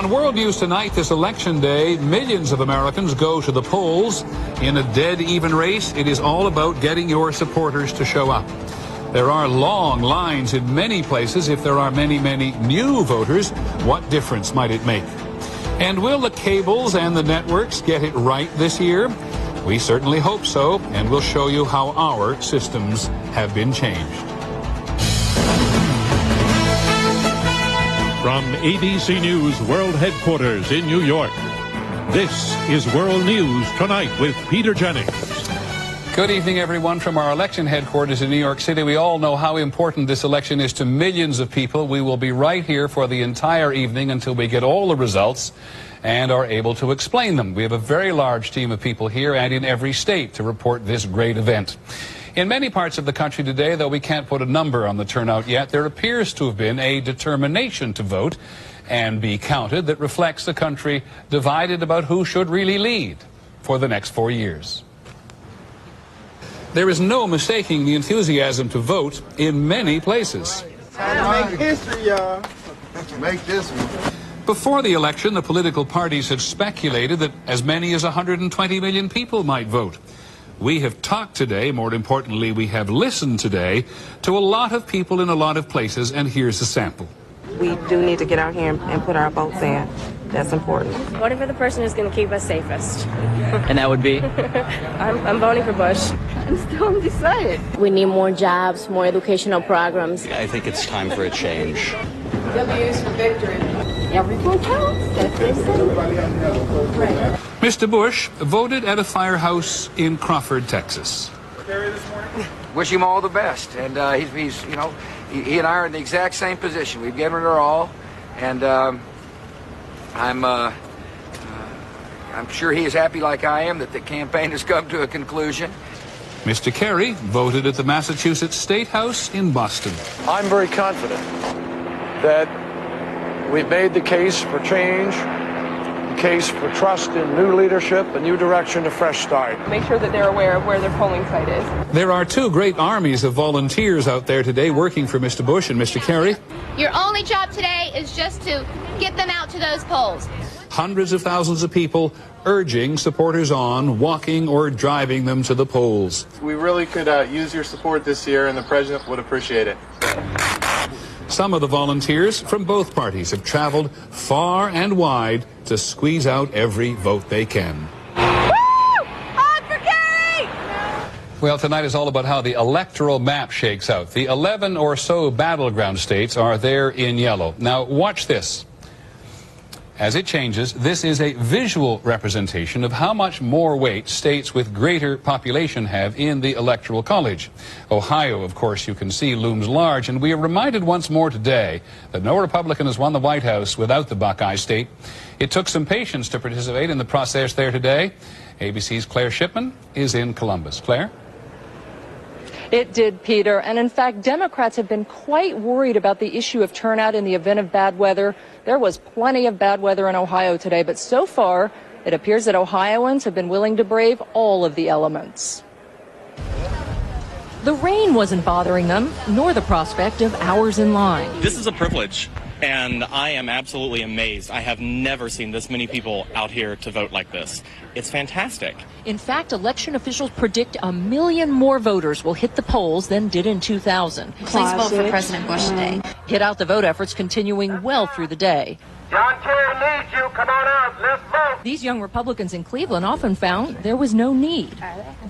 On World News Tonight, this election day, millions of Americans go to the polls. In a dead even race, it is all about getting your supporters to show up. There are long lines in many places. If there are many, many new voters, what difference might it make? And will the cables and the networks get it right this year? We certainly hope so, and we'll show you how our systems have been changed. From ABC News World Headquarters in New York, this is World News Tonight with Peter Jennings. Good evening, everyone, from our election headquarters in New York City. We all know how important this election is to millions of people. We will be right here for the entire evening until we get all the results and are able to explain them. We have a very large team of people here and in every state to report this great event. In many parts of the country today, though we can't put a number on the turnout yet, there appears to have been a determination to vote and be counted that reflects the country divided about who should really lead for the next 4 years. There is no mistaking the enthusiasm to vote in many places. Make history, y'all. Make this one. Before the election, the political parties had speculated that as many as 120 million people might vote. We have talked today, more importantly, we have listened today to a lot of people in a lot of places, and here's a sample. We do need to get out here and put our votes in. That's important. Voting for the person who's going to keep us safest. And that would be? I'm voting for Bush. I'm still undecided. We need more jobs, more educational programs. I think it's time for a change. W's for victory. Everyone counts. That's what they say. Mr. Bush voted at a firehouse in Crawford, Texas. Wish him all the best, and he's you know, he and I are in the exact same position. We've given it our all, and I'm sure he is happy like I am that the campaign has come to a conclusion. Mr. Kerry voted at the Massachusetts State House in Boston. I'm very confident that we've made the case for change, the case for trust in new leadership, a new direction, a fresh start. Make sure that they're aware of where their polling site is. There are two great armies of volunteers out there today working for Mr. Bush and Mr. Kerry. Your only job today is just to get them out to those polls. Hundreds of thousands of people urging supporters on, walking or driving them to the polls. We really could use your support this year, and the president would appreciate it. Some of the volunteers from both parties have traveled far and wide to squeeze out every vote they can. Well, tonight is all about how the electoral map shakes out. The 11 or so battleground states are there in yellow. Now, watch this. As it changes, this is a visual representation of how much more weight states with greater population have in the Electoral College. Ohio, of course, you can see looms large, and we are reminded once more today that no Republican has won the White House without the Buckeye State. It took some patience to participate in the process there today. ABC's Claire Shipman is in Columbus. Claire? It did, Peter. And in fact, Democrats have been quite worried about the issue of turnout in the event of bad weather. There was plenty of bad weather in Ohio today, but so far, it appears that Ohioans have been willing to brave all of the elements. The rain wasn't bothering them, nor the prospect of hours in line. This is a privilege, and I am absolutely amazed. I have never seen this many people out here to vote like this. It's fantastic. In fact, election officials predict 1 million more voters will hit the polls than did in 2000. Please vote for President Bush today. Hit out the vote efforts continuing well through the day. John Kerry needs you. Come on out. Let's vote. These young Republicans in Cleveland often found there was no need.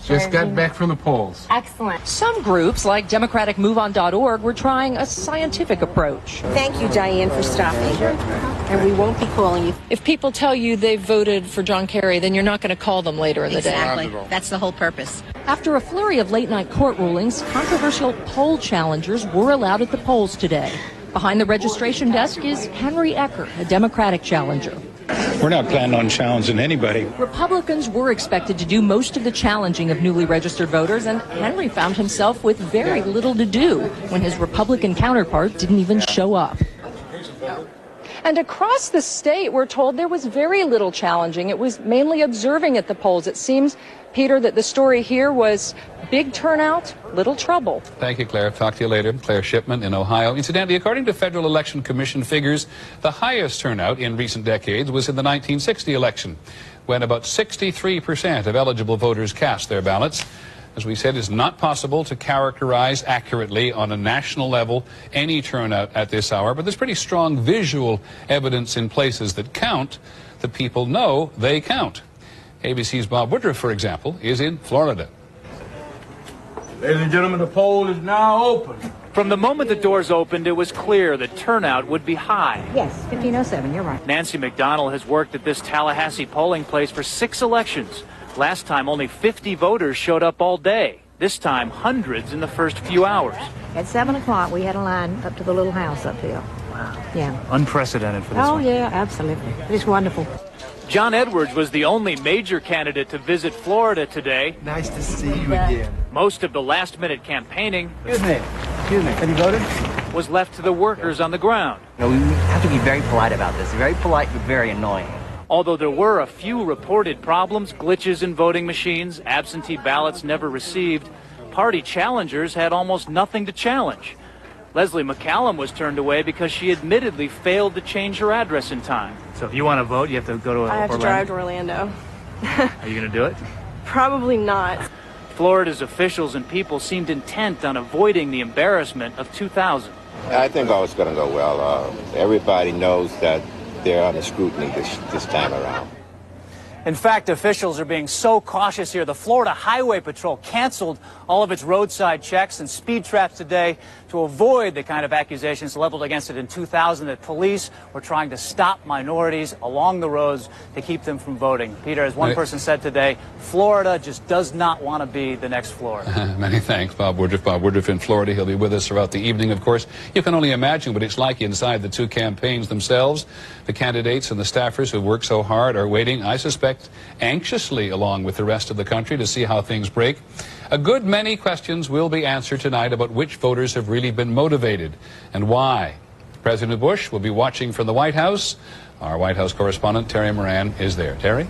Just got back from the polls. Excellent. Some groups, like DemocraticMoveOn.org, were trying a scientific approach. Thank you, Diane, for stopping. And we won't be calling you. If people tell you they voted for John Kerry, then you're not going to call them later in the day. Exactly. That's the whole purpose. After a flurry of late-night court rulings, controversial poll challengers were allowed at the polls today. Behind the registration desk is Henry Ecker, a Democratic challenger. We're not planning on challenging anybody. Republicans were expected to do most of the challenging of newly registered voters, and Henry found himself with very little to do when his Republican counterpart didn't even show up. And across the state, we're told there was very little challenging. It was mainly observing at the polls. It seems, Peter, that the story here was Big turnout, little trouble. Thank you, Claire. Talk to you later. Claire Shipman in Ohio. Incidentally, according to Federal Election Commission figures, the highest turnout in recent decades was in the 1960 election, when about 63% of eligible voters cast their ballots. As we said, it's not possible to characterize accurately on a national level any turnout at this hour, but there's pretty strong visual evidence in places that count that people know they count. ABC's Bob Woodruff, for example, is in Florida. Ladies and gentlemen, the poll is now open. From the moment the doors opened, it was clear that turnout would be high. Yes, 1507, you're right. Nancy McDonald has worked at this Tallahassee polling place for 6 elections. Last time, only 50 voters showed up all day. This time, hundreds in the first few hours. At 7 o'clock, we had a line up to the little house up here. Wow. Yeah. Unprecedented for this one. Oh, yeah, absolutely. It's wonderful. John Edwards was the only major candidate to visit Florida today. Nice to see you again. Most of the last-minute campaigning Excuse me. Have you voted? was left to the workers on the ground. You know, we have to be very polite about this. Very polite, but very annoying. Although there were a few reported problems, glitches in voting machines, absentee ballots never received, party challengers had almost nothing to challenge. Leslie McCallum was turned away because she admittedly failed to change her address in time. So if you want to vote, you have to go to I have to drive to Orlando. Are you going to do it? Probably not. Florida's officials and people seemed intent on avoiding the embarrassment of 2000. I think all is going to go well. Everybody knows that they're under scrutiny this time around. In fact, officials are being so cautious here. The Florida Highway Patrol canceled all of its roadside checks and speed traps today to avoid the kind of accusations leveled against it in 2000 that police were trying to stop minorities along the roads to keep them from voting. Peter, as one person said today, Florida just does not want to be the next Florida. Many thanks, Bob Woodruff. Bob Woodruff in Florida. He'll be with us throughout the evening, of course. You can only imagine what it's like inside the two campaigns themselves. The candidates and the staffers who work so hard are waiting, I suspect, anxiously along with the rest of the country to see how things break. A good many questions will be answered tonight about which voters have really been motivated and why. President Bush will be watching from the White House. Our White House correspondent, Terry Moran, is there. Terry?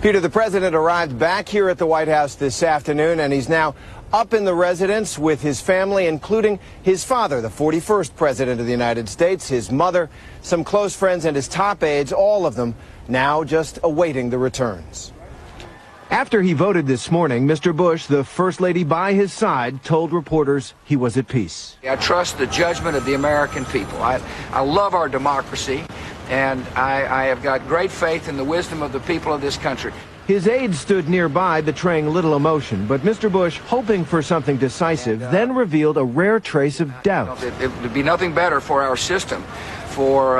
Peter, the president arrived back here at the White House this afternoon, and he's now up in the residence with his family, including his father, the 41st president of the United States, his mother, some close friends, and his top aides, all of them now just awaiting the returns. After he voted this morning, Mr. Bush, the First Lady by his side, told reporters he was at peace. I trust the judgment of the American people. I love our democracy, and I have got great faith in the wisdom of the people of this country. His aides stood nearby, betraying little emotion, but Mr. Bush, hoping for something decisive, then revealed a rare trace of doubt. It would be nothing better for our system, for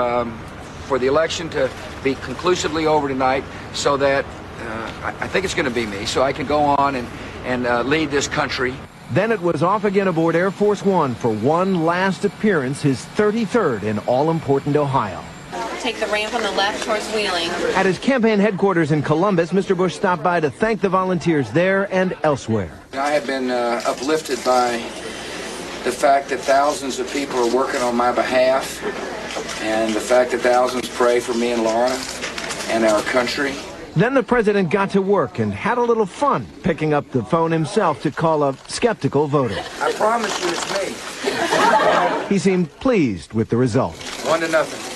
the election to be conclusively over tonight, so that I think it's going to be me, so I can go on and lead this country. Then it was off again aboard Air Force One for one last appearance, his 33rd in all-important Ohio. Take the ramp on the left towards Wheeling. At his campaign headquarters in Columbus, Mr. Bush stopped by to thank the volunteers there and elsewhere. I have been uplifted by the fact that thousands of people are working on my behalf, and the fact that thousands pray for me and Laura and our country. Then the president got to work and had a little fun, picking up the phone himself to call a skeptical voter. I promise you it's me. He seemed pleased with the result. 1-0.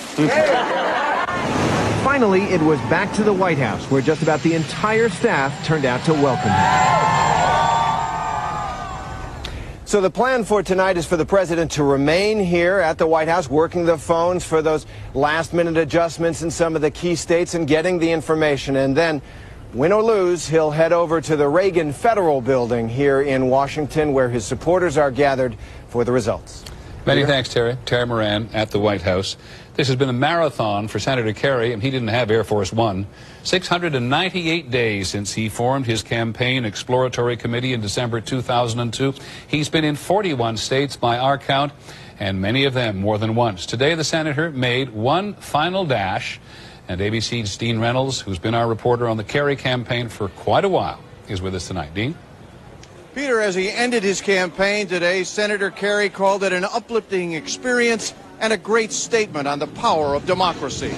Finally, it was back to the White House, where just about the entire staff turned out to welcome him. So the plan for tonight is for the president to remain here at the White House, working the phones for those last-minute adjustments in some of the key states and getting the information. And then, win or lose, he'll head over to the Reagan Federal Building here in Washington, where his supporters are gathered for the results. Many thanks, Terry. Terry Moran at the White House. This has been a marathon for Senator Kerry, and he didn't have Air Force One. 698 days since he formed his campaign exploratory committee in December 2002. He's been in 41 states by our count, and many of them more than once. Today, the senator made one final dash, and ABC's Dean Reynolds, who's been our reporter on the Kerry campaign for quite a while, is with us tonight. Dean? Peter, as he ended his campaign today, Senator Kerry called it an uplifting experience and a great statement on the power of democracy.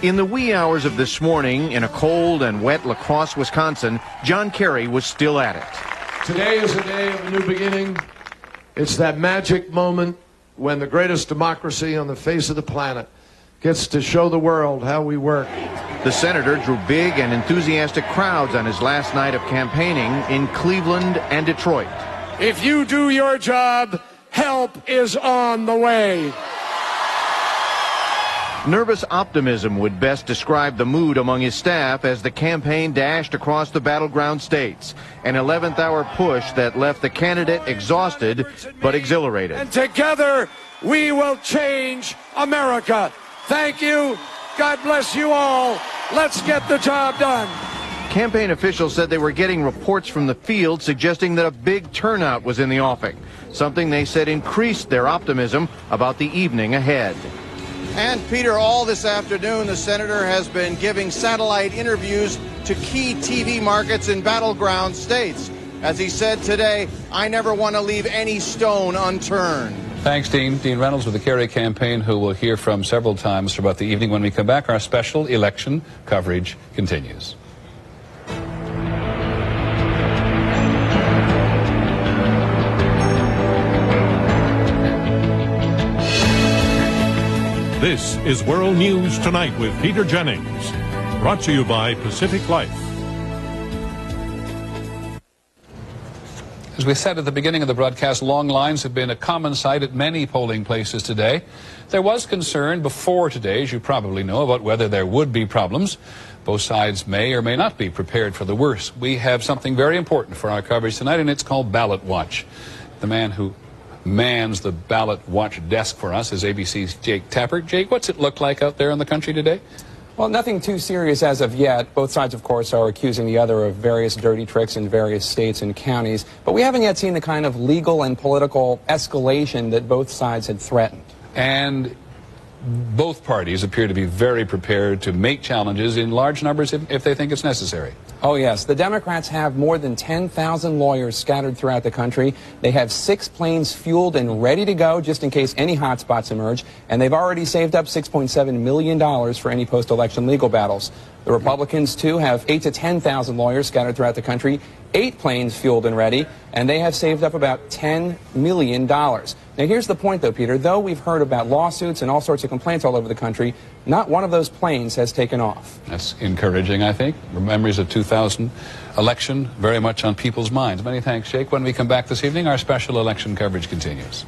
In the wee hours of this morning, in a cold and wet La Crosse, Wisconsin, John Kerry was still at it. Today is a day of a new beginning. It's that magic moment when the greatest democracy on the face of the planet gets to show the world how we work. The senator drew big and enthusiastic crowds on his last night of campaigning in Cleveland and Detroit. If you do your job, help is on the way. Nervous optimism would best describe the mood among his staff as the campaign dashed across the battleground states. An 11th hour push that left the candidate exhausted but exhilarated. And together we will change America. Thank you. God bless you all. Let's get the job done. Campaign officials said they were getting reports from the field suggesting that a big turnout was in the offing, something they said increased their optimism about the evening ahead. And Peter, all this afternoon, the senator has been giving satellite interviews to key TV markets in battleground states. As he said today, I never want to leave any stone unturned. Thanks, Dean. Dean Reynolds with the Kerry campaign, who we'll hear from several times throughout the evening. When we come back, our special election coverage continues. This is World News Tonight with Peter Jennings, brought to you by Pacific Life. As we said at the beginning of the broadcast, long lines have been a common sight at many polling places today. There was concern before today, as you probably know, about whether there would be problems. Both sides may or may not be prepared for the worst. We have something very important for our coverage tonight, and it's called Ballot Watch. The man who mans the Ballot Watch desk for us is ABC's Jake Tapper. Jake, what's it look like out there in the country today? Well, nothing too serious as of yet. Both sides, of course, are accusing the other of various dirty tricks in various states and counties. But we haven't yet seen the kind of legal and political escalation that both sides had threatened. And both parties appear to be very prepared to make challenges in large numbers if they think it's necessary. Oh, yes. The Democrats have more than 10,000 lawyers scattered throughout the country. They have 6 planes fueled and ready to go just in case any hot spots emerge. And they've already saved up $6.7 million for any post-election legal battles. The Republicans, too, have 8,000 to 10,000 lawyers scattered throughout the country, 8 planes fueled and ready, and they have saved up about $10 million. Now, here's the point, though, Peter. Though we've heard about lawsuits and all sorts of complaints all over the country, not one of those planes has taken off. That's encouraging, I think. Memories of 2000 election very much on people's minds. Many thanks, Jake. When we come back this evening, our special election coverage continues.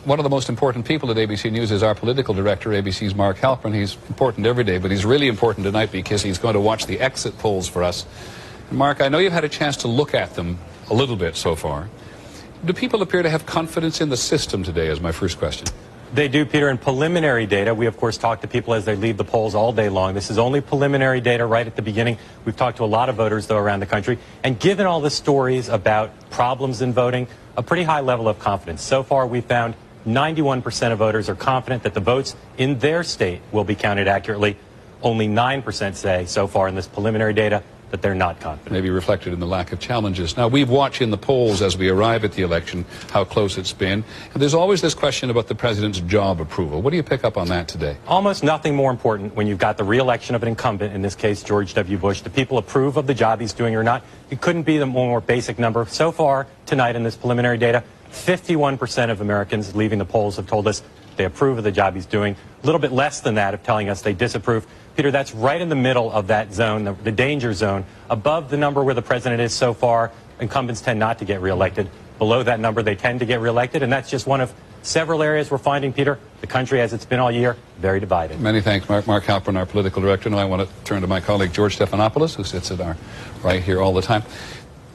One of the most important people at ABC News is our political director, ABC's Mark Halpern. He's important every day, but he's really important tonight because he's going to watch the exit polls for us. And Mark, I know you've had a chance to look at them a little bit so far. Do people appear to have confidence in the system today, is my first question. They do, Peter. In preliminary data, we, of course, talk to people as they leave the polls all day long. This is only preliminary data right at the beginning. We've talked to a lot of voters, though, around the country. And given all the stories about problems in voting, a pretty high level of confidence. So far, we found 91% of voters are confident that the votes in their state will be counted accurately. Only 9% say so far in this preliminary data that they're not confident. Maybe reflected in the lack of challenges. Now, we've watched in the polls as we arrive at the election how close it's been. And there's always this question about the president's job approval. What do you pick up on that today? Almost nothing more important when you've got the re-election of an incumbent, in this case George W. Bush. Do people approve of the job he's doing or not? It couldn't be the more basic number. So far tonight in this preliminary data, 51% of Americans leaving the polls have told us they approve of the job he's doing. A little bit less than that of telling us they disapprove. Peter, that's right in the middle of that zone, the danger zone. Above the number where the president is so far, incumbents tend not to get reelected. Below that number, they tend to get reelected, and that's just one of several areas we're finding, Peter, the country, as it's been all year, very divided. Many thanks, Mark Halpern, our political director. Now I want to turn to my colleague, George Stephanopoulos, who sits at our right here all the time.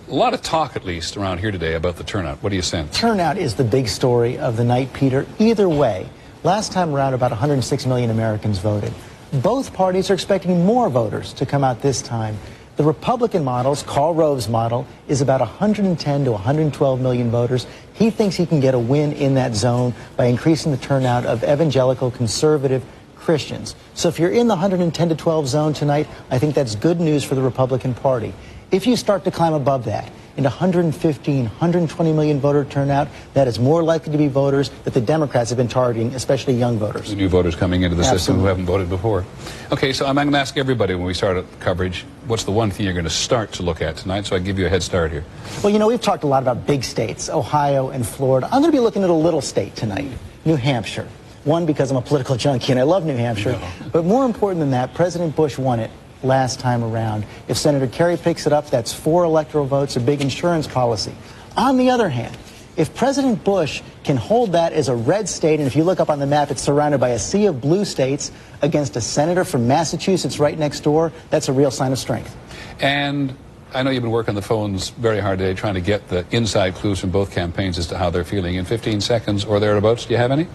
A lot of talk, at least, around here today about the turnout. What do you sense? Turnout is the big story of the night, Peter. Either way, last time around, about 106 million Americans voted. Both parties are expecting more voters to come out this time. The Republican models, Karl Rove's model, is about 110 to 112 million voters. He thinks he can get a win in that zone by increasing the turnout of evangelical conservative Christians. So if you're in the 110 to 12 zone tonight, I think that's good news for the Republican Party. If you start to climb above that, into 115, 120 million voter turnout, that is more likely to be voters that the Democrats have been targeting, especially young voters. The new voters coming into the system who Absolutely. haven't voted before. Okay, so I'm going to ask everybody when we start coverage, what's the one thing you're going to start to look at tonight? So I give you a head start here. Well, you know, we've talked a lot about big states, Ohio and Florida. I'm going to be looking at a little state tonight, New Hampshire. One, because I'm a political junkie and I love New Hampshire. No. But more important than that, President Bush won it last time around. If Senator Kerry picks it up, that's 4 electoral votes, a big insurance policy. On the other hand, if President Bush can hold that as a red state, and if you look up on the map, it's surrounded by a sea of blue states against a senator from Massachusetts right next door, that's a real sign of strength. And I know you've been working the phones very hard today trying to get the inside clues from both campaigns as to how they're feeling. In 15 seconds or thereabouts, do you have any?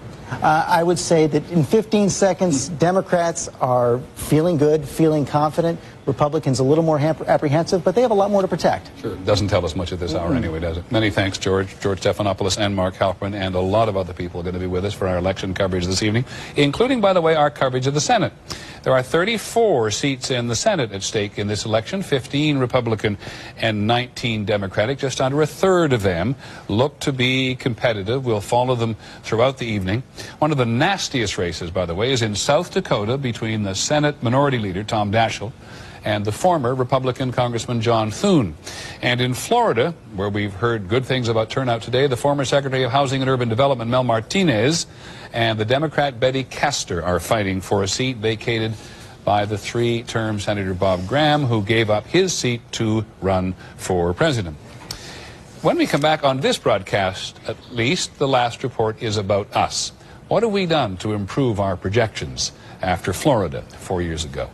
I would say that in 15 seconds, Democrats are feeling good, feeling confident. Republicans a little more apprehensive, but they have a lot more to protect. Sure. Doesn't tell us much at this hour anyway, does it? Many thanks, George Stephanopoulos and Mark Halperin, and a lot of other people are going to be with us for our election coverage this evening, including, by the way, our coverage of the Senate. There are 34 seats in the Senate at stake in this election, 15 Republican and 19 Democratic. Just under a third of them look to be competitive. We'll follow them throughout the evening. One of the nastiest races, by the way, is in South Dakota between the Senate Minority Leader, Tom Daschle, and the former Republican Congressman John Thune. And in Florida, where we've heard good things about turnout today, the former Secretary of Housing and Urban Development, Mel Martinez, and the Democrat Betty Castor are fighting for a seat vacated by the 3-term Senator Bob Graham, who gave up his seat to run for president. When we come back on this broadcast, at least, the last report is about us. What have we done to improve our projections after Florida 4 years ago?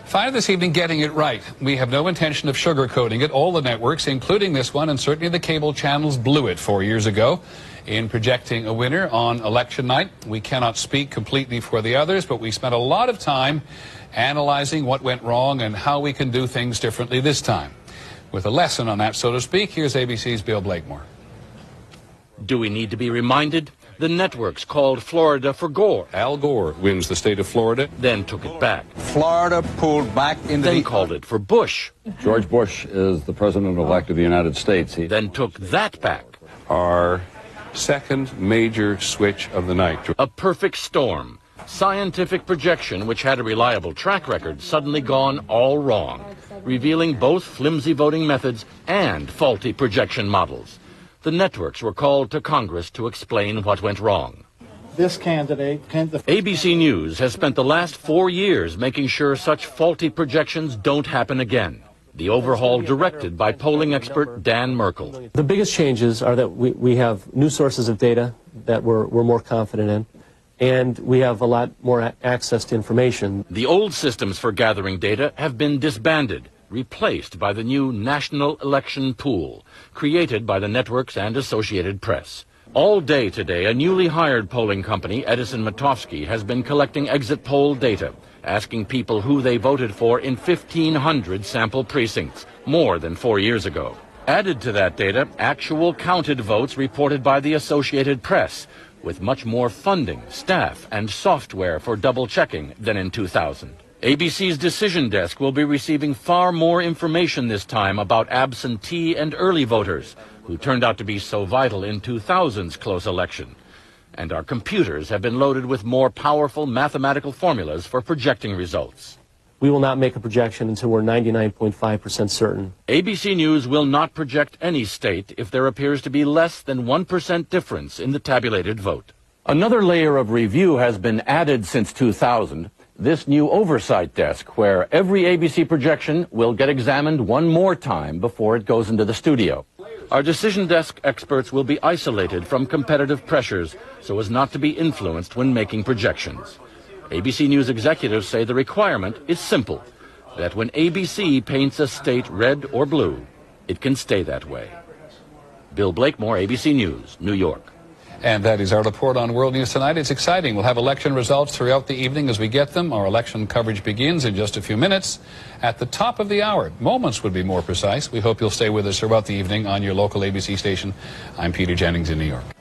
Finally this evening, getting it right. We have no intention of sugarcoating it. All the networks, including this one, and certainly the cable channels, blew it 4 years ago in projecting a winner on election night. We cannot speak completely for the others, but we spent a lot of time analyzing what went wrong and how we can do things differently this time. With a lesson on that, so to speak, here's ABC's Bill Blakemore. Do we need to be reminded? The networks called Florida for Gore. Al Gore wins the state of Florida. Then took it back. Florida pulled back into Then called it for Bush. George Bush is the president-elect of the United States. He then took that back. Our second major switch of the night. A perfect storm. Scientific projection, which had a reliable track record, suddenly gone all wrong, revealing both flimsy voting methods and faulty projection models. The networks were called to Congress to explain what went wrong. This candidate... ABC News has spent the last 4 years making sure such faulty projections don't happen again. The overhaul directed by polling expert Dan Merkel. The biggest changes are that we have new sources of data that we're more confident in, and we have a lot more access to information. The old systems for gathering data have been disbanded, replaced by the new National Election Pool, created by the networks and Associated Press. All day today, a newly hired polling company, Edison Matovsky, has been collecting exit poll data, asking people who they voted for in 1,500 sample precincts, more than 4 years ago. Added to that data, actual counted votes reported by the Associated Press, with much more funding, staff, and software for double-checking than in 2000. ABC's Decision Desk will be receiving far more information this time about absentee and early voters, who turned out to be so vital in 2000's close election. And our computers have been loaded with more powerful mathematical formulas for projecting results. We will not make a projection until we're 99.5% certain. ABC News will not project any state if there appears to be less than 1% difference in the tabulated vote. Another layer of review has been added since 2000. This new oversight desk, where every ABC projection will get examined one more time before it goes into the studio. Our Decision Desk experts will be isolated from competitive pressures so as not to be influenced when making projections. ABC News executives say the requirement is simple, that when ABC paints a state red or blue, it can stay that way. Bill Blakemore, ABC News, New York. And that is our report on World News Tonight. It's exciting. We'll have election results throughout the evening as we get them. Our election coverage begins in just a few minutes. At the top of the hour, moments would be more precise. We hope you'll stay with us throughout the evening on your local ABC station. I'm Peter Jennings in New York.